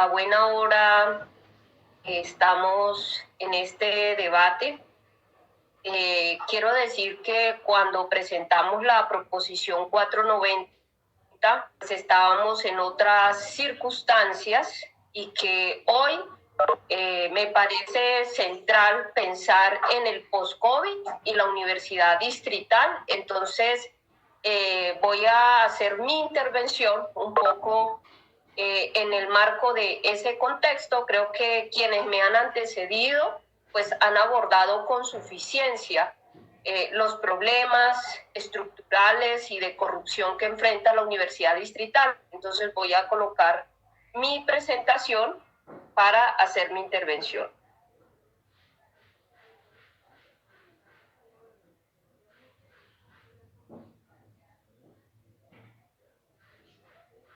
a buena hora estamos en este debate. Quiero decir que cuando presentamos la proposición 490, pues estábamos en otras circunstancias y que hoy me parece central pensar en el post-COVID y la universidad distrital. Entonces, voy a hacer mi intervención un poco en el marco de ese contexto. Creo que quienes me han antecedido pues han abordado con suficiencia los problemas estructurales y de corrupción que enfrenta la Universidad Distrital. Entonces voy a colocar mi presentación para hacer mi intervención.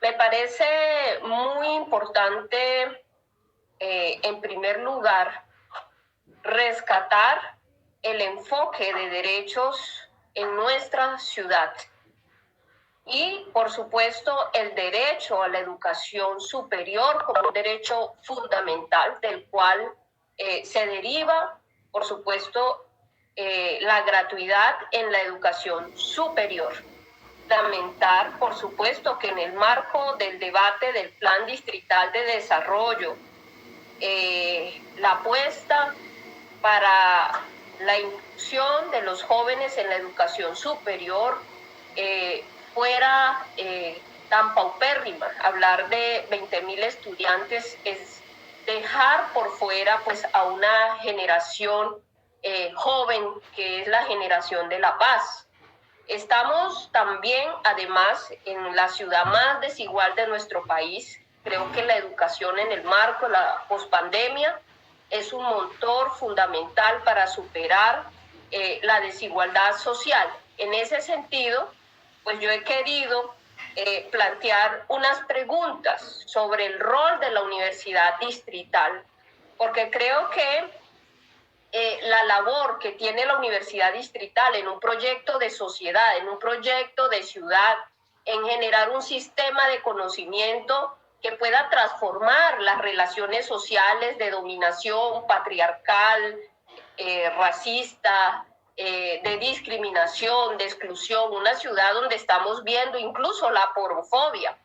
Me parece muy importante, en primer lugar, rescatar el enfoque de derechos en nuestra ciudad y, por supuesto, el derecho a la educación superior como un derecho fundamental del cual se deriva, por supuesto, la gratuidad en la educación superior. Lamentar, por supuesto, que en el marco del debate del Plan Distrital de Desarrollo, la apuesta para la inclusión de los jóvenes en la educación superior fuera tan paupérrima. Hablar de 20.000 estudiantes es dejar por fuera pues a una generación joven que es la generación de la paz. Estamos también, además, en la ciudad más desigual de nuestro país. Creo que la educación en el marco de la pospandemia es un motor fundamental para superar la desigualdad social. En ese sentido, pues yo he querido plantear unas preguntas sobre el rol de la universidad distrital, porque creo que la labor que tiene la Universidad Distrital en un proyecto de sociedad, en un proyecto de ciudad, en generar un sistema de conocimiento que pueda transformar las relaciones sociales de dominación patriarcal, racista, de discriminación, de exclusión, una ciudad donde estamos viendo incluso la porofobia.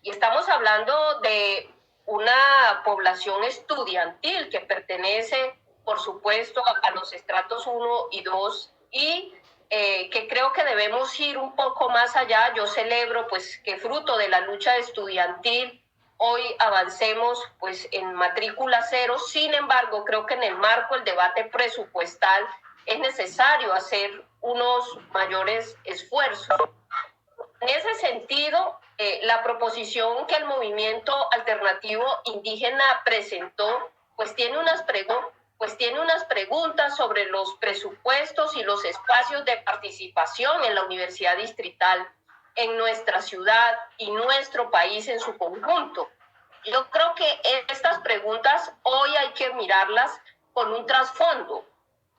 Y estamos hablando de una población estudiantil que pertenece, por supuesto, a los estratos 1 y 2 y que creo que debemos ir un poco más allá. Yo celebro pues que fruto de la lucha estudiantil hoy avancemos pues en matrícula cero. Sin embargo, creo que en el marco del debate presupuestal es necesario hacer unos mayores esfuerzos. En ese sentido, la proposición que el movimiento alternativo indígena presentó, pues tiene unas preguntas sobre los presupuestos y los espacios de participación en la Universidad Distrital, en nuestra ciudad y nuestro país en su conjunto. Yo creo que estas preguntas hoy hay que mirarlas con un trasfondo.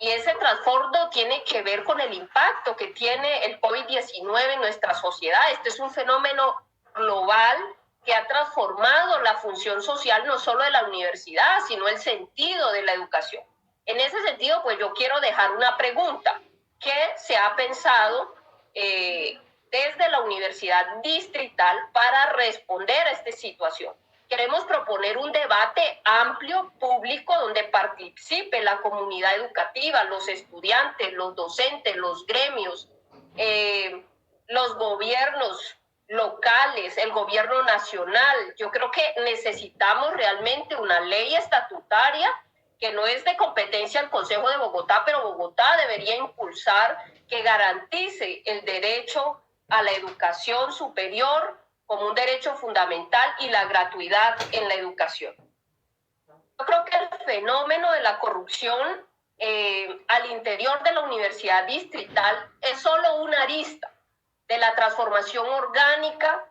Y ese trasfondo tiene que ver con el impacto que tiene el COVID-19 en nuestra sociedad. Este es un fenómeno global que ha transformado la función social no solo de la universidad, sino el sentido de la educación. En ese sentido, pues yo quiero dejar una pregunta. ¿Qué se ha pensado desde la Universidad Distrital para responder a esta situación? Queremos proponer un debate amplio, público, donde participe la comunidad educativa, los estudiantes, los docentes, los gremios, los gobiernos locales, el gobierno nacional. Yo creo que necesitamos realmente una ley estatutaria que no es de competencia del Consejo de Bogotá, pero Bogotá debería impulsar que garantice el derecho a la educación superior como un derecho fundamental y la gratuidad en la educación. Yo creo que el fenómeno de la corrupción al interior de la Universidad Distrital es solo una arista de la transformación orgánica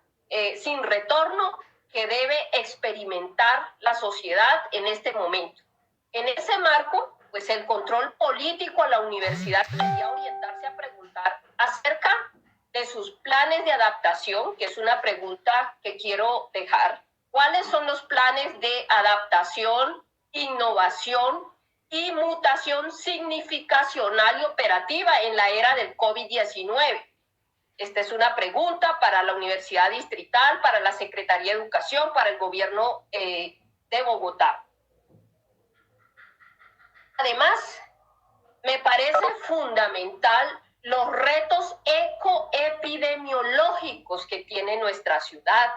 sin retorno que debe experimentar la sociedad en este momento. En ese marco, pues el control político a la universidad debería orientarse a preguntar acerca de sus planes de adaptación, que es una pregunta que quiero dejar, ¿Cuáles son los planes de adaptación, innovación y mutación significacional y operativa en la era del COVID-19? Esta es una pregunta para la Universidad Distrital, para la Secretaría de Educación, para el gobierno de Bogotá. Además, me parece fundamental los retos ecoepidemiológicos que tiene nuestra ciudad.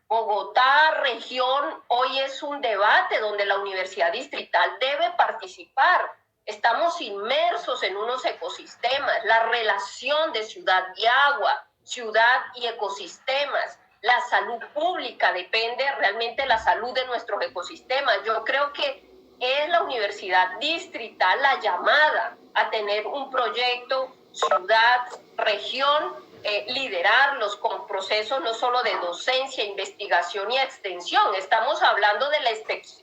Bogotá, región, hoy es un debate donde la Universidad Distrital debe participar. Estamos inmersos en unos ecosistemas, la relación de ciudad y agua, ciudad y ecosistemas. La salud pública depende realmente de la salud de nuestros ecosistemas. Yo creo que es la Universidad Distrital la llamada a tener un proyecto ciudad, región, liderarlos con procesos no solo de docencia, investigación y extensión. Estamos hablando de la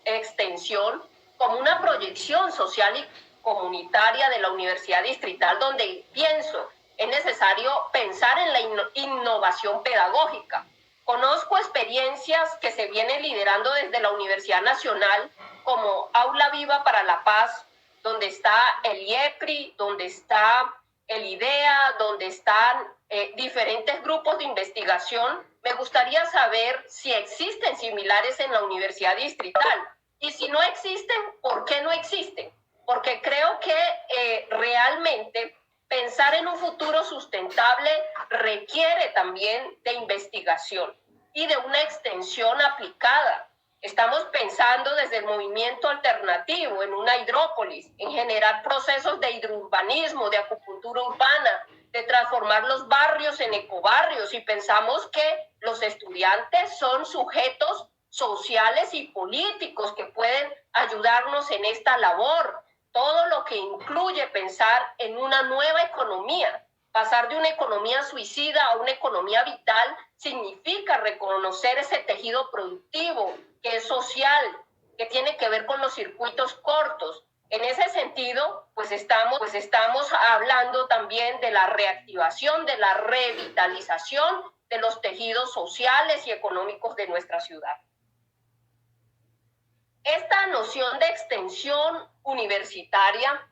extensión como una proyección social y comunitaria de la Universidad Distrital, donde pienso es necesario pensar en la innovación pedagógica. Conozco experiencias que se vienen liderando desde la Universidad Nacional, como Aula Viva para la Paz, donde está el IEPRI, donde está el IDEA, donde están diferentes grupos de investigación. Me gustaría saber si existen similares en la Universidad Distrital. Y si no existen, ¿por qué no existen? Porque creo que realmente pensar en un futuro sustentable requiere también de investigación y de una extensión aplicada. Estamos pensando desde el movimiento alternativo en una hidrópolis, en generar procesos de hidrourbanismo, de acupuntura urbana, de transformar los barrios en ecobarrios, y pensamos que los estudiantes son sujetos sociales y políticos que pueden ayudarnos en esta labor. Todo lo que incluye pensar en una nueva economía. Pasar de una economía suicida a una economía vital significa reconocer ese tejido productivo que es social, que tiene que ver con los circuitos cortos. En ese sentido, pues estamos hablando también de la reactivación, de la revitalización de los tejidos sociales y económicos de nuestra ciudad. Esta noción de extensión universitaria,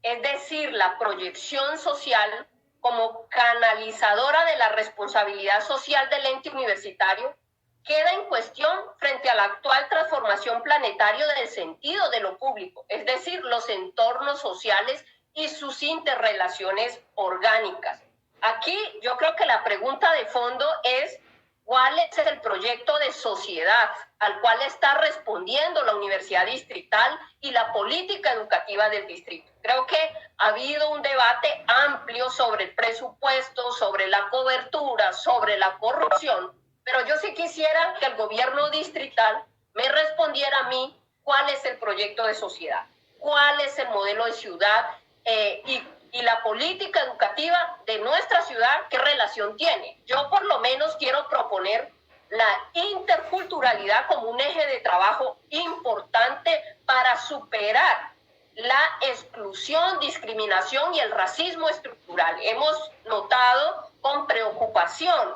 es decir, la proyección social como canalizadora de la responsabilidad social del ente universitario, queda en cuestión frente a la actual transformación planetaria del sentido de lo público, es decir, los entornos sociales y sus interrelaciones orgánicas. Aquí yo creo que la pregunta de fondo es: ¿cuál es el proyecto de sociedad al cual está respondiendo la Universidad Distrital y la política educativa del distrito? Creo que ha habido un debate amplio sobre el presupuesto, sobre la cobertura, sobre la corrupción, pero yo sí quisiera que el gobierno distrital me respondiera a mí cuál es el proyecto de sociedad, cuál es el modelo de ciudad y la política educativa de nuestra ciudad, ¿qué relación tiene? Yo por lo menos quiero proponer la interculturalidad como un eje de trabajo importante para superar la exclusión, discriminación y el racismo estructural. Hemos notado con preocupación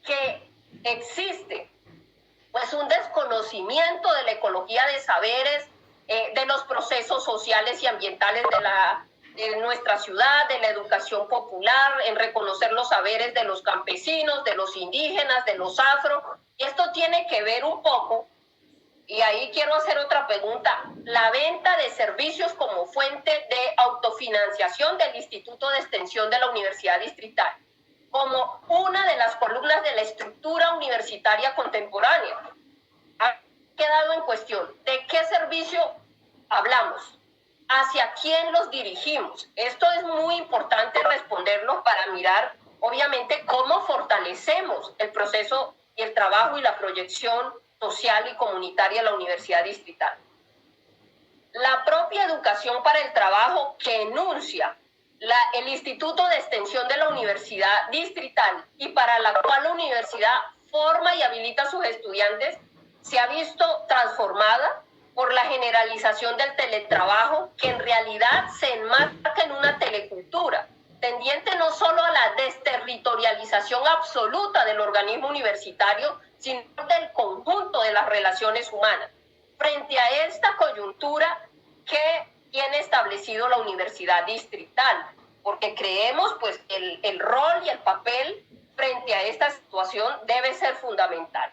que existe pues un desconocimiento de la ecología de saberes, de los procesos sociales y ambientales de nuestra ciudad, de la educación popular, en reconocer los saberes de los campesinos, de los indígenas, de los afro. Y esto tiene que ver un poco, y ahí quiero hacer otra pregunta, la venta de servicios como fuente de autofinanciación del Instituto de Extensión de la Universidad Distrital, como una de las columnas de la estructura universitaria contemporánea. Ha quedado en cuestión de qué servicio hablamos, hacia quién los dirigimos. Esto es muy importante responderlo para mirar, obviamente, cómo fortalecemos el proceso y el trabajo y la proyección social y comunitaria de la Universidad Distrital. La propia educación para el trabajo que enuncia el Instituto de Extensión de la Universidad Distrital y para la cual la universidad forma y habilita a sus estudiantes, se ha visto transformada por la generalización del teletrabajo, que en realidad se enmarca en una telecultura. tendiente no solo a la desterritorialización absoluta del organismo universitario, sino del conjunto de las relaciones humanas. Frente a esta coyuntura, ¿qué tiene establecido la universidad distrital? Porque creemos pues el rol y el papel frente a esta situación debe ser fundamental.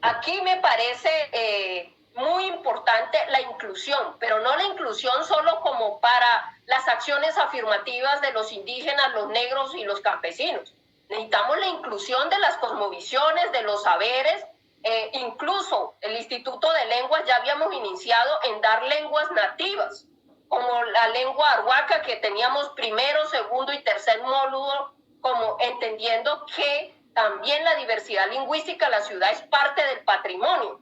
Aquí me parece muy importante la inclusión, pero no la inclusión solo como para las acciones afirmativas de los indígenas, los negros y los campesinos. Necesitamos la inclusión de las cosmovisiones, de los saberes, incluso el Instituto de Lenguas ya habíamos iniciado en dar lenguas nativas, como la lengua arhuaca que teníamos primero, segundo y tercer módulo, como entendiendo que también la diversidad lingüística de la ciudad es parte del patrimonio.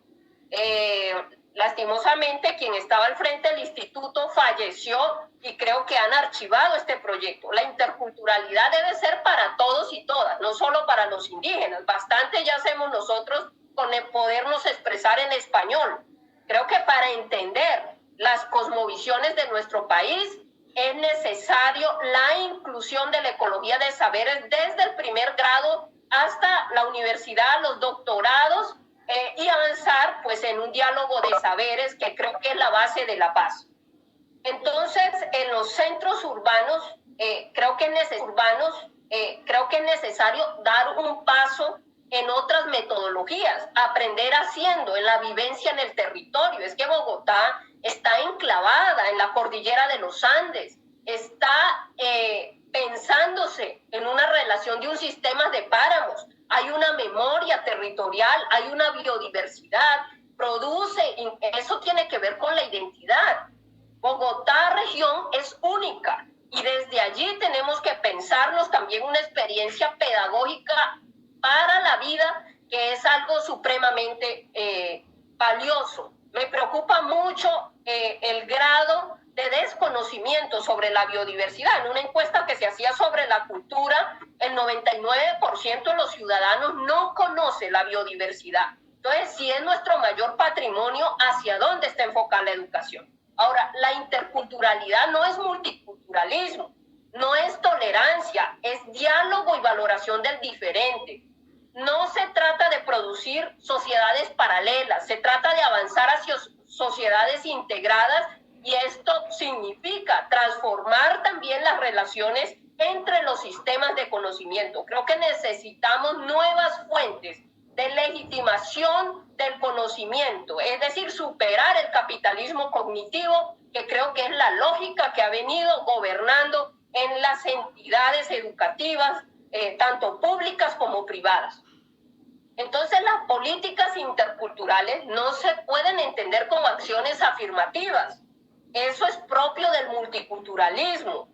Lastimosamente, quien estaba al frente del instituto falleció y creo que han archivado este proyecto. La interculturalidad debe ser para todos y todas, no solo para los indígenas. Bastante ya hacemos nosotros con el podernos expresar en español. Creo que para entender las cosmovisiones de nuestro país es necesario la inclusión de la ecología de saberes desde el primer grado hasta la universidad, los doctorados, y avanzar pues en un diálogo de saberes que creo que es la base de la paz. Entonces, en los centros urbanos, creo que es necesario dar un paso en otras metodologías, aprender haciendo, en la vivencia en el territorio. Es que Bogotá está enclavada en la cordillera de los Andes, está pensándose en una relación de un sistema de páramos, hay una memoria territorial, hay una biodiversidad, eso tiene que ver con la identidad. Bogotá región es única y desde allí tenemos que pensarnos también una experiencia pedagógica para la vida, que es algo supremamente valioso. Me preocupa mucho el grado de desconocimiento sobre la biodiversidad. En una encuesta que se hacía sobre la cultura, el 99% de los ciudadanos no conoce la biodiversidad. Entonces, si es nuestro mayor patrimonio, ¿hacia dónde está enfocada la educación? Ahora, la interculturalidad no es multiculturalismo, no es tolerancia, es diálogo y valoración del diferente. No se trata de producir sociedades paralelas, se trata de avanzar hacia sociedades integradas, y esto significa transformar también las relaciones entre los sistemas de conocimiento. Creo que necesitamos nuevas fuentes de legitimación del conocimiento, es decir, superar el capitalismo cognitivo, que creo que es la lógica que ha venido gobernando en las entidades educativas, tanto públicas como privadas. Entonces, las políticas interculturales no se pueden entender como acciones afirmativas. Eso es propio del multiculturalismo.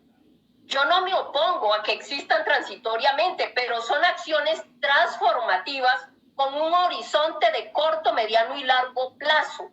Yo no me opongo a que existan transitoriamente, pero son acciones transformativas con un horizonte de corto, mediano y largo plazo.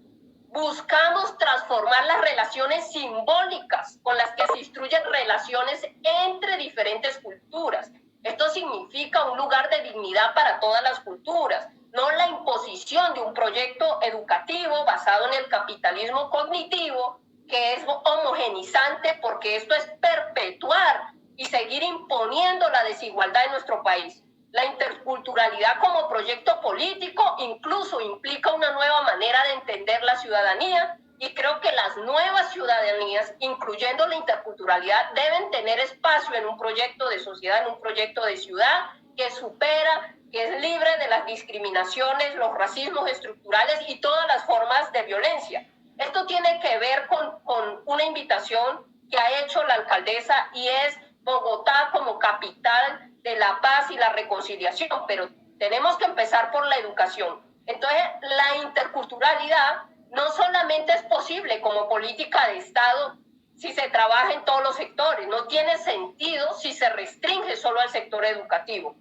Buscamos transformar las relaciones simbólicas con las que se instruyen relaciones entre diferentes culturas. Esto significa un lugar de dignidad para todas las culturas, no la imposición de un proyecto educativo basado en el capitalismo cognitivo, que es homogenizante, porque esto es perpetuar y seguir imponiendo la desigualdad en nuestro país. La interculturalidad como proyecto político incluso implica una nueva manera de entender la ciudadanía, y creo que las nuevas ciudadanías, incluyendo la interculturalidad, deben tener espacio en un proyecto de sociedad, en un proyecto de ciudad que supera, que es libre de las discriminaciones, los racismos estructurales y todas las formas de violencia. Esto tiene que ver con una invitación que ha hecho la alcaldesa, y es Bogotá como capital de la paz y la reconciliación, pero tenemos que empezar por la educación. Entonces, la interculturalidad no solamente es posible como política de Estado si se trabaja en todos los sectores, no tiene sentido si se restringe solo al sector educativo.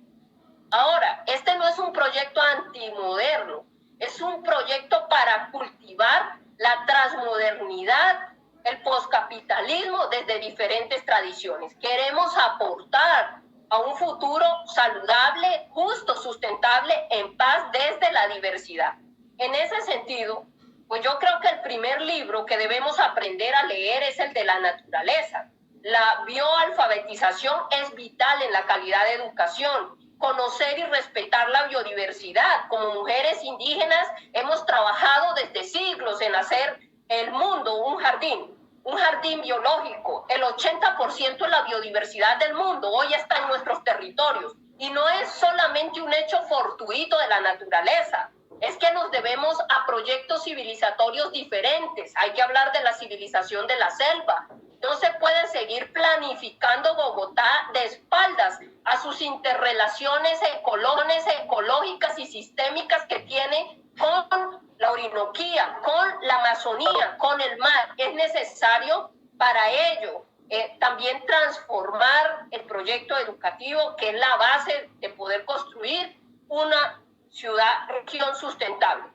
Ahora, este no es un proyecto antimoderno, es un proyecto para cultivar la transmodernidad, el poscapitalismo desde diferentes tradiciones. Queremos aportar a un futuro saludable, justo, sustentable, en paz desde la diversidad. En ese sentido, pues yo creo que el primer libro que debemos aprender a leer es el de la naturaleza. La bioalfabetización es vital en la calidad de educación. Conocer y respetar la biodiversidad. Como mujeres indígenas hemos trabajado desde siglos en hacer el mundo un jardín biológico. El 80% de la biodiversidad del mundo hoy está en nuestros territorios. Y no es solamente un hecho fortuito de la naturaleza, es que nos debemos a proyectos civilizatorios diferentes. Hay que hablar de la civilización de la selva. No se puede seguir planificando Bogotá de espaldas a sus interrelaciones ecológicas y sistémicas que tiene con la Orinoquía, con la Amazonía, con el mar. Es necesario para ello también transformar el proyecto educativo, que es la base de poder construir una ciudad-región sustentable.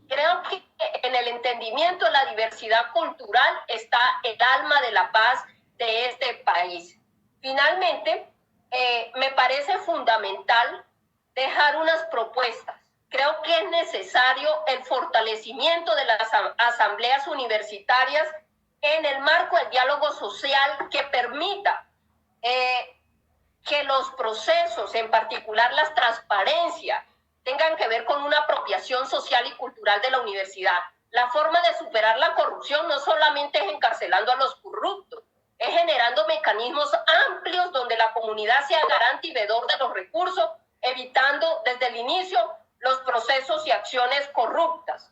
Creo que en el entendimiento de la diversidad cultural está el alma de la paz de este país. Finalmente, me parece fundamental dejar unas propuestas. Creo que es necesario el fortalecimiento de las asambleas universitarias en el marco del diálogo social que permita que los procesos, en particular las transparencias, tengan que ver con una apropiación social y cultural de la universidad. La forma de superar la corrupción no solamente es encarcelando a los corruptos, es generando mecanismos amplios donde la comunidad sea garante y veedor de los recursos, evitando desde el inicio los procesos y acciones corruptas.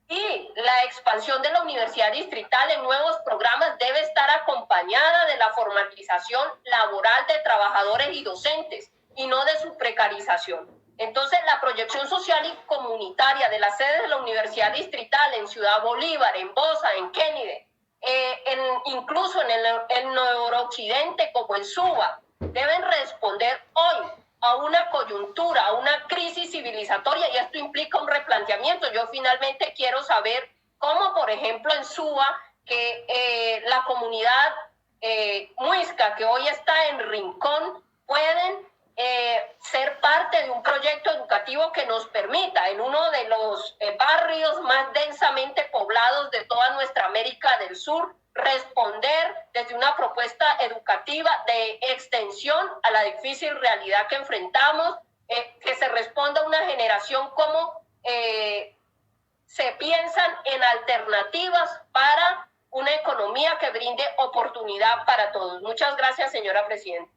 Y la expansión de la universidad distrital en nuevos programas debe estar acompañada de la formalización laboral de trabajadores y docentes y no de su precarización. Entonces, la proyección social y comunitaria de las sedes de la universidad distrital en Ciudad Bolívar, en Bosa, en Kennedy, incluso en el noroccidente como en Suba, deben responder hoy a una coyuntura, a una crisis civilizatoria, y esto implica un replanteamiento. Yo finalmente quiero saber cómo, por ejemplo, en Suba, que la comunidad muisca, que hoy está en Rincón, pueden ser parte de un proyecto educativo que nos permita, en uno de los barrios más densamente poblados de toda nuestra América del Sur, responder desde una propuesta educativa de extensión a la difícil realidad que enfrentamos, que se responda a una generación como se piensan en alternativas para una economía que brinde oportunidad para todos. Muchas gracias, señora presidenta.